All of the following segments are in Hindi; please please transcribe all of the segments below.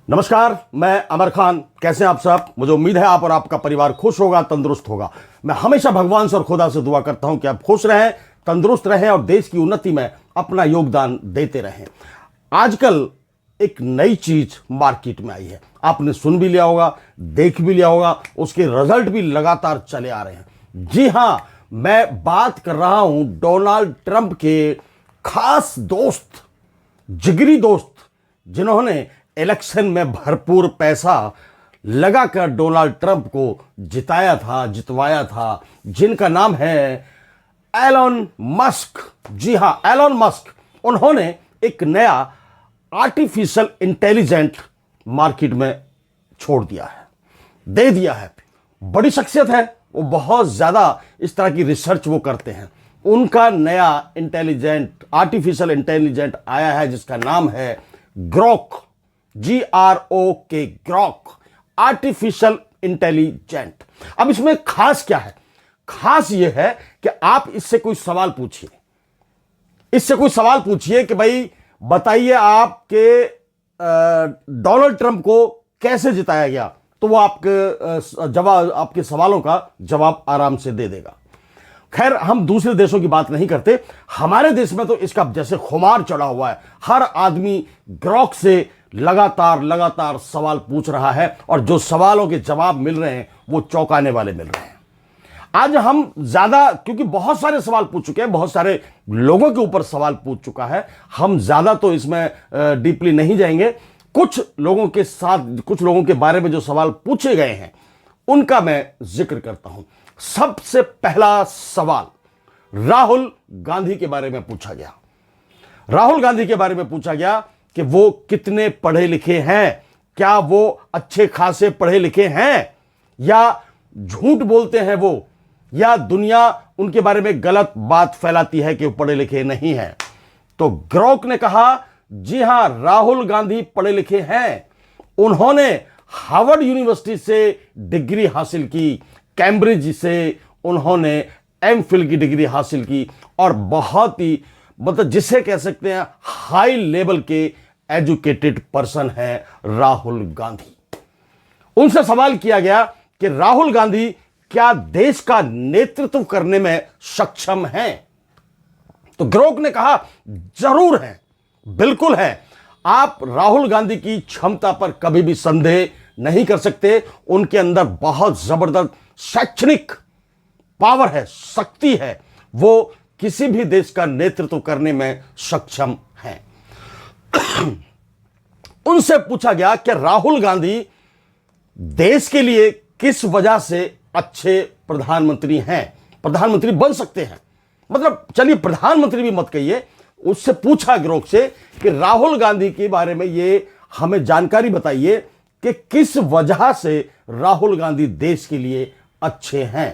नमस्कार, मैं अमर खान। कैसे हैं आप सब? मुझे उम्मीद है आप और आपका परिवार खुश होगा, तंदुरुस्त होगा। मैं हमेशा भगवान से और खुदा से दुआ करता हूं कि आप खुश रहें, तंदुरुस्त रहें और देश की उन्नति में अपना योगदान देते रहें। आजकल एक नई चीज मार्केट में आई है, आपने सुन भी लिया होगा, देख भी लिया होगा, उसके रिजल्ट भी लगातार चले आ रहे हैं। जी हां, मैं बात कर रहा हूं डोनाल्ड ट्रंप के खास दोस्त, जिगरी दोस्त, जिन्होंने इलेक्शन में भरपूर पैसा लगाकर डोनाल्ड ट्रंप को जितवाया था, जिनका नाम है एलन मस्क। जी हां, एलन मस्क। उन्होंने एक नया आर्टिफिशियल इंटेलिजेंट मार्केट में छोड़ दिया है, दे दिया है। बड़ी शख्सियत है, वो बहुत ज्यादा इस तरह की रिसर्च वो करते हैं। उनका नया आर्टिफिशियल इंटेलिजेंट आया है जिसका नाम है Grok, GROK, Grok artificial intelligent. अब इसमें खास क्या है? खास यह है कि आप इससे कोई सवाल पूछिए कि भाई बताइए आपके डोनाल्ड ट्रंप को कैसे जिताया गया, तो वो आपके सवालों का जवाब आराम से दे देगा। खैर, हम दूसरे देशों की बात नहीं करते, हमारे देश में तो इसका जैसे खुमार चढ़ा हुआ है। हर आदमी ग्रोक से लगातार सवाल पूछ रहा है और जो सवालों के जवाब मिल रहे हैं वो चौंकाने वाले मिल रहे हैं। आज हम ज्यादा, क्योंकि बहुत सारे सवाल पूछ चुके हैं, बहुत सारे लोगों के ऊपर सवाल पूछ चुका है, हम ज्यादा तो इसमें डीपली नहीं जाएंगे। कुछ लोगों के बारे में जो सवाल पूछे गए हैं उनका मैं जिक्र करता हूं। सबसे पहला सवाल राहुल गांधी के बारे में पूछा गया। राहुल गांधी के बारे में पूछा गया कि वो कितने पढ़े लिखे हैं, क्या वो अच्छे खासे पढ़े लिखे हैं, या झूठ बोलते हैं वो, या दुनिया उनके बारे में गलत बात फैलाती है कि वो पढ़े लिखे नहीं हैं। तो ग्रोक ने कहा, जी हां, राहुल गांधी पढ़े लिखे हैं। उन्होंने हार्वर्ड यूनिवर्सिटी से डिग्री हासिल की, कैम्ब्रिज से उन्होंने एमफिल की डिग्री हासिल की, और बहुत ही जिसे कह सकते हैं हाई लेवल के एजुकेटेड पर्सन है राहुल गांधी। उनसे सवाल किया गया कि राहुल गांधी क्या देश का नेतृत्व करने में सक्षम हैं? तो ग्रोक ने कहा, जरूर है, बिल्कुल है। आप राहुल गांधी की क्षमता पर कभी भी संदेह नहीं कर सकते। उनके अंदर बहुत जबरदस्त शैक्षणिक पावर है, शक्ति है, वो किसी भी देश का नेतृत्व करने में सक्षम हैं। उनसे पूछा गया कि राहुल गांधी देश के लिए किस वजह से अच्छे प्रधानमंत्री हैं, प्रधानमंत्री बन सकते हैं। मतलब चलिए, प्रधानमंत्री भी मत कहिए, उससे पूछा ग्रोक से कि राहुल गांधी के बारे में ये हमें जानकारी बताइए कि किस वजह से राहुल गांधी देश के लिए अच्छे हैं।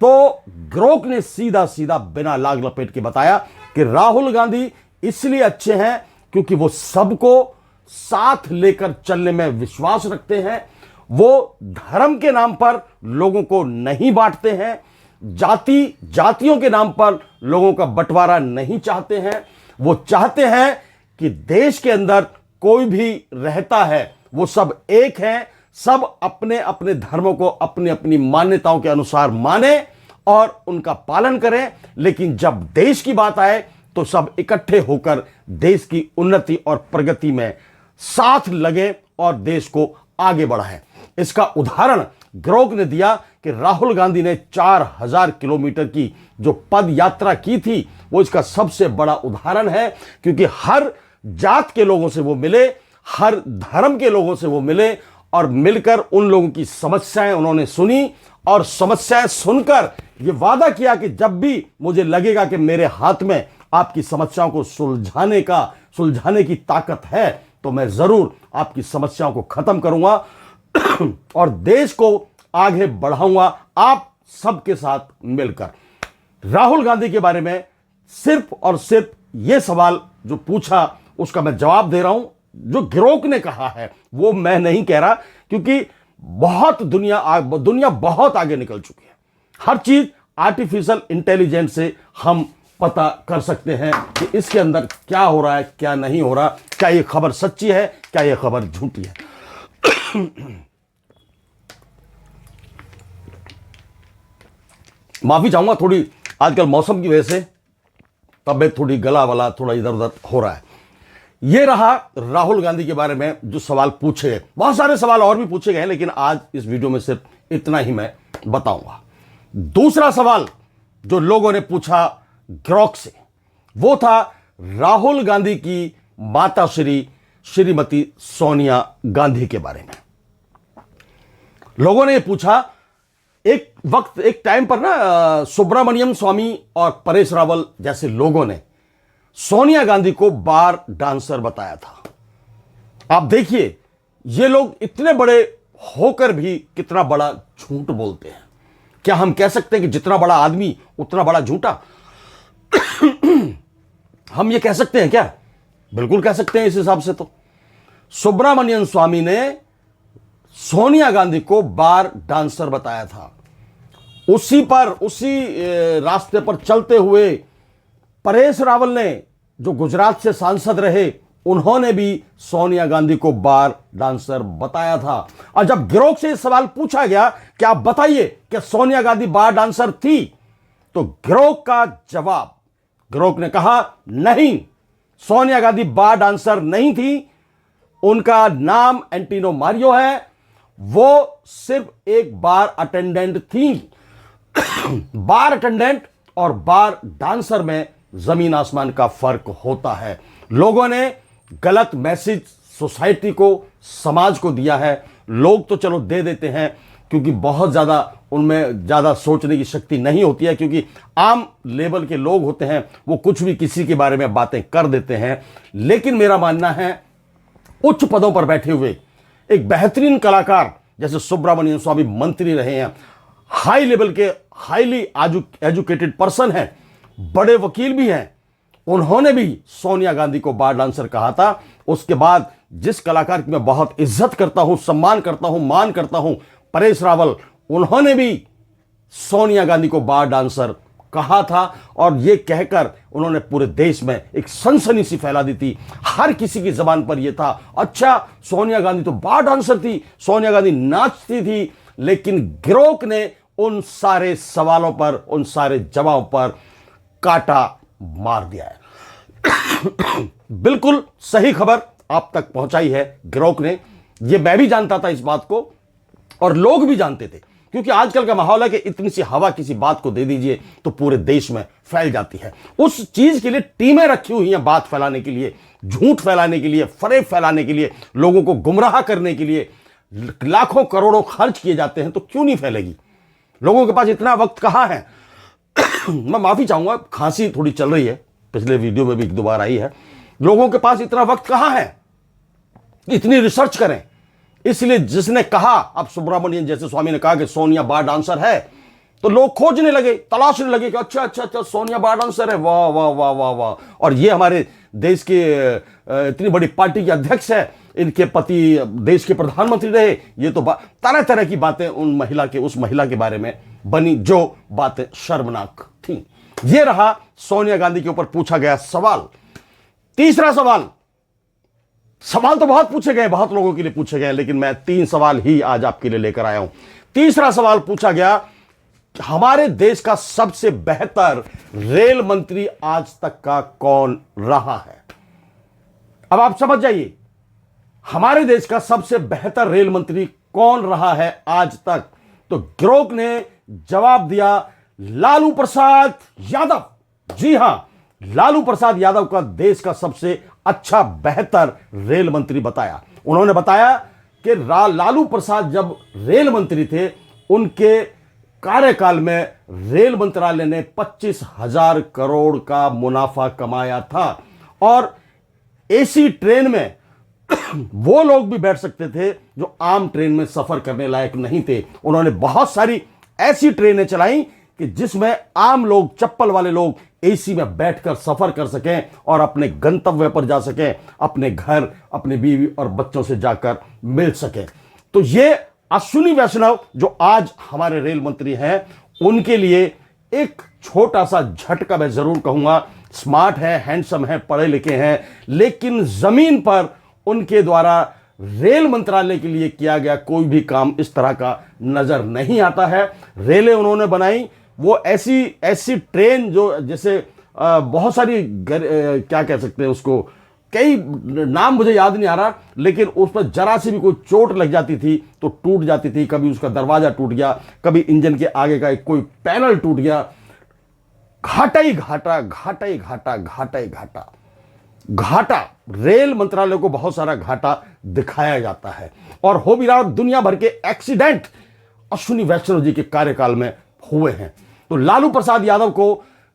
तो ग्रोक ने सीधा सीधा बिना लाग लपेट के बताया कि राहुल गांधी इसलिए अच्छे हैं क्योंकि वो सबको साथ लेकर चलने में विश्वास रखते हैं। वो धर्म के नाम पर लोगों को नहीं बांटते हैं, जातियों के नाम पर लोगों का बंटवारा नहीं चाहते हैं। वो चाहते हैं कि देश के अंदर कोई भी रहता है वो सब एक हैं, सब अपने अपने धर्मों को अपनी अपनी मान्यताओं के अनुसार माने और उनका पालन करें, लेकिन जब देश की बात आए तो सब इकट्ठे होकर देश की उन्नति और प्रगति में साथ लगे और देश को आगे बढ़ाएं। इसका उदाहरण ग्रोक ने दिया कि राहुल गांधी ने 4000 किलोमीटर की जो पद यात्रा की थी वो इसका सबसे बड़ा उदाहरण है, क्योंकि हर जात के लोगों से वो मिले, हर धर्म के लोगों से वो मिले और मिलकर उन लोगों की समस्याएं उन्होंने सुनी और समस्याएं सुनकर ये वादा किया कि जब भी मुझे लगेगा कि मेरे हाथ में आपकी समस्याओं को सुलझाने की ताकत है तो मैं जरूर आपकी समस्याओं को खत्म करूंगा और देश को आगे बढ़ाऊंगा आप सबके साथ मिलकर। राहुल गांधी के बारे में सिर्फ और सिर्फ यह सवाल जो पूछा उसका मैं जवाब दे रहा हूं। जो ग्रोक ने कहा है वो मैं नहीं कह रहा, क्योंकि दुनिया बहुत आगे निकल चुकी है। हर चीज आर्टिफिशियल इंटेलिजेंस से हम पता कर सकते हैं कि इसके अंदर क्या हो रहा है, क्या नहीं हो रहा, क्या ये खबर सच्ची है, क्या ये खबर झूठी है। माफी चाहूंगा, थोड़ी आजकल मौसम की वजह से तबीयत थोड़ी गला वाला थोड़ा इधर उधर हो रहा है। यह रहा राहुल गांधी के बारे में जो सवाल पूछे गए। बहुत सारे सवाल और भी पूछे गए, लेकिन आज इस वीडियो में सिर्फ इतना ही मैं बताऊंगा। दूसरा सवाल जो लोगों ने पूछा ग्रोक से, वो था राहुल गांधी की माता श्रीमती सोनिया गांधी के बारे में। लोगों ने पूछा, एक टाइम पर ना सुब्रमण्यम स्वामी और परेश रावल जैसे लोगों ने सोनिया गांधी को बार डांसर बताया था। आप देखिए, ये लोग इतने बड़े होकर भी कितना बड़ा झूठ बोलते हैं। क्या हम कह सकते हैं कि जितना बड़ा आदमी उतना बड़ा झूठा? हम ये कह सकते हैं क्या? बिल्कुल कह सकते हैं। इस हिसाब से तो सुब्रमण्यम स्वामी ने सोनिया गांधी को बार डांसर बताया था। उसी रास्ते पर चलते हुए परेश रावल ने, जो गुजरात से सांसद रहे, उन्होंने भी सोनिया गांधी को बार डांसर बताया था। और जब गिरोक से सवाल पूछा गया कि आप बताइए कि सोनिया गांधी बार डांसर थी, तो गिरोक ने कहा नहीं, सोनिया गांधी बार डांसर नहीं थी। उनका नाम एंटिनो मारियो है, वो सिर्फ एक बार अटेंडेंट थी। बार अटेंडेंट और बार डांसर में जमीन आसमान का फर्क होता है। लोगों ने गलत मैसेज सोसाइटी को, समाज को दिया है। लोग तो चलो दे देते हैं, क्योंकि बहुत ज्यादा उनमें ज्यादा सोचने की शक्ति नहीं होती है, क्योंकि आम लेवल के लोग होते हैं, वो कुछ भी किसी के बारे में बातें कर देते हैं। लेकिन मेरा मानना है, उच्च पदों पर बैठे हुए एक बेहतरीन कलाकार जैसे सुब्रमण्यम स्वामी मंत्री रहे हैं, हाई लेवल के हाईली एजुकेटेड पर्सन हैं, बड़े वकील भी हैं, उन्होंने भी सोनिया गांधी को बार डांसर कहा था। उसके बाद जिस कलाकार की मैं बहुत इज्जत करता हूं, सम्मान करता हूं, मान करता हूं, परेश रावल, उन्होंने भी सोनिया गांधी को बार डांसर कहा था। और यह कहकर उन्होंने पूरे देश में एक सनसनी सी फैला दी थी। हर किसी की जबान पर यह था, अच्छा सोनिया गांधी तो बार डांसर थी, सोनिया गांधी नाचती थी। लेकिन गिरोक ने उन सारे सवालों पर, उन सारे जवाबों पर कांटा मार दिया है। बिल्कुल सही खबर आप तक पहुंचाई है गिरोक ने। यह मैं भी जानता था इस बात को, और लोग भी जानते थे, क्योंकि आजकल का माहौल है कि इतनी सी हवा किसी बात को दे दीजिए तो पूरे देश में फैल जाती है। उस चीज के लिए टीमें रखी हुई हैं, बात फैलाने के लिए, झूठ फैलाने के लिए, फरेब फैलाने के लिए, लोगों को गुमराह करने के लिए लाखों करोड़ों खर्च किए जाते हैं। तो क्यों नहीं फैलेगी? लोगों के पास इतना वक्त कहां है? मैं माफी चाहूंगा, खांसी थोड़ी चल रही है, पिछले वीडियो में भी एक दो बार आई है। लोगों के पास इतना वक्त कहां है इतनी रिसर्च करें? इसलिए जिसने कहा, अब सुब्रमण्यम जैसे स्वामी ने कहा कि सोनिया बार डांसर है, तो लोग खोजने लगे, तलाशने लगे कि अच्छा अच्छा अच्छा सोनिया बार डांसर है, वाह वाह वाह वाह वाह। और ये हमारे देश के इतनी बड़ी पार्टी के अध्यक्ष है, इनके पति देश के प्रधानमंत्री रहे। ये तो तरह तरह की बातें उस महिला के बारे में बनी, जो बातें शर्मनाक थी। ये रहा सोनिया गांधी के ऊपर पूछा गया सवाल। तीसरा सवाल तो बहुत पूछे गए, बहुत लोगों के लिए पूछे गए, लेकिन मैं 3 सवाल ही आज आपके लिए लेकर आया हूं। तीसरा सवाल पूछा गया, हमारे देश का सबसे बेहतर रेल मंत्री आज तक का कौन रहा है? अब आप समझ जाइए, हमारे देश का सबसे बेहतर रेल मंत्री कौन रहा है आज तक? तो गिरोक ने जवाब दिया, लालू प्रसाद यादव। जी हां, लालू प्रसाद यादव का देश का सबसे अच्छा बेहतर रेल मंत्री बताया। उन्होंने बताया कि लालू प्रसाद जब रेल मंत्री थे, उनके कार्यकाल में रेल मंत्रालय ने 25,000 करोड़ का मुनाफा कमाया था। और एसी ट्रेन में वो लोग भी बैठ सकते थे जो आम ट्रेन में सफर करने लायक नहीं थे। उन्होंने बहुत सारी ऐसी ट्रेनें चलाई कि जिसमें आम लोग, चप्पल वाले लोग एसी में बैठकर सफर कर सकें और अपने गंतव्य पर जा सकें, अपने घर, अपने बीवी और बच्चों से जाकर मिल सकें। तो ये अश्विनी वैष्णव जो आज हमारे रेल मंत्री हैं, उनके लिए एक छोटा सा झटका मैं जरूर कहूंगा। स्मार्ट है, हैंडसम है, पढ़े लिखे हैं, लेकिन जमीन पर उनके द्वारा रेल मंत्रालय के लिए किया गया कोई भी काम इस तरह का नजर नहीं आता है। रेलें उन्होंने बनाई, वो ऐसी ऐसी ट्रेन जो जैसे बहुत सारी क्या कह सकते हैं उसको, कई नाम मुझे याद नहीं आ रहा, लेकिन उस पर जरा सी भी कोई चोट लग जाती थी तो टूट जाती थी। कभी उसका दरवाजा टूट गया, कभी इंजन के आगे का कोई पैनल टूट गया। घाटा ही घाटा, घाटा ही घाटा, घाटा ही घाटा, घाटा। रेल मंत्रालय को बहुत सारा घाटा दिखाया जाता है और हो भी रहा। दुनिया भर के एक्सीडेंट अश्विनी वैष्णव जी के कार्यकाल में हुए हैं। तो लालू प्रसाद यादव को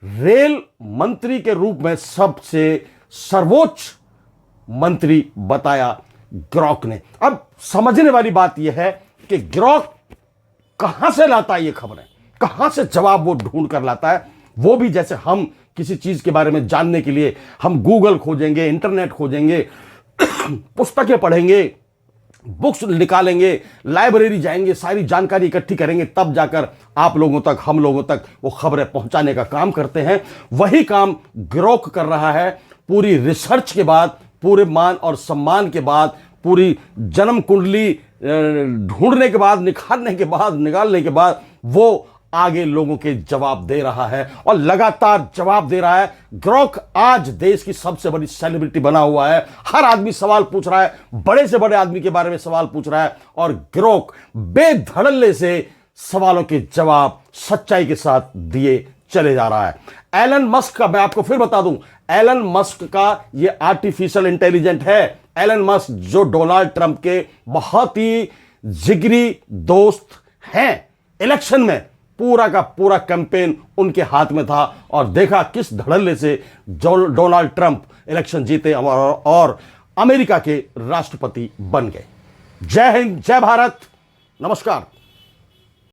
रेल मंत्री के रूप में सबसे सर्वोच्च मंत्री बताया ग्रॉक ने। अब समझने वाली बात यह है कि ग्रॉक कहां से लाता है ये खबरें, कहां से जवाब वो ढूंढ कर लाता है। वो भी जैसे हम किसी चीज के बारे में जानने के लिए हम गूगल खोजेंगे, इंटरनेट खोजेंगे, पुस्तकें पढ़ेंगे, बुक्स निकालेंगे, लाइब्रेरी जाएंगे, सारी जानकारी इकट्ठी करेंगे, तब जाकर आप लोगों तक, हम लोगों तक वो खबरें पहुंचाने का काम करते हैं। वही काम ग्रॉक कर रहा है। पूरी रिसर्च के बाद, पूरे मान और सम्मान के बाद, पूरी जन्म कुंडली ढूंढने के बाद, निखारने के बाद, निकालने के बाद वो आगे लोगों के जवाब दे रहा है और लगातार जवाब दे रहा है। ग्रॉक आज देश की सबसे बड़ी सेलिब्रिटी बना हुआ है। हर आदमी सवाल पूछ रहा है, बड़े से बड़े आदमी के बारे में सवाल पूछ रहा है और ग्रॉक बेधड़ल्ले से सवालों के जवाब सच्चाई के साथ दिए चले जा रहा है। एलन मस्क का मैं आपको फिर बता दूं, एलन मस्क का ये आर्टिफिशियल इंटेलिजेंट है। एलन मस्क जो डोनाल्ड ट्रंप के बहुत ही जिगरी दोस्त हैं, इलेक्शन में पूरा का पूरा कैंपेन उनके हाथ में था और देखा किस धड़ल्ले से डोनाल्ड ट्रंप इलेक्शन जीते और अमेरिका के राष्ट्रपति बन गए। जय हिंद, जय भारत, नमस्कार।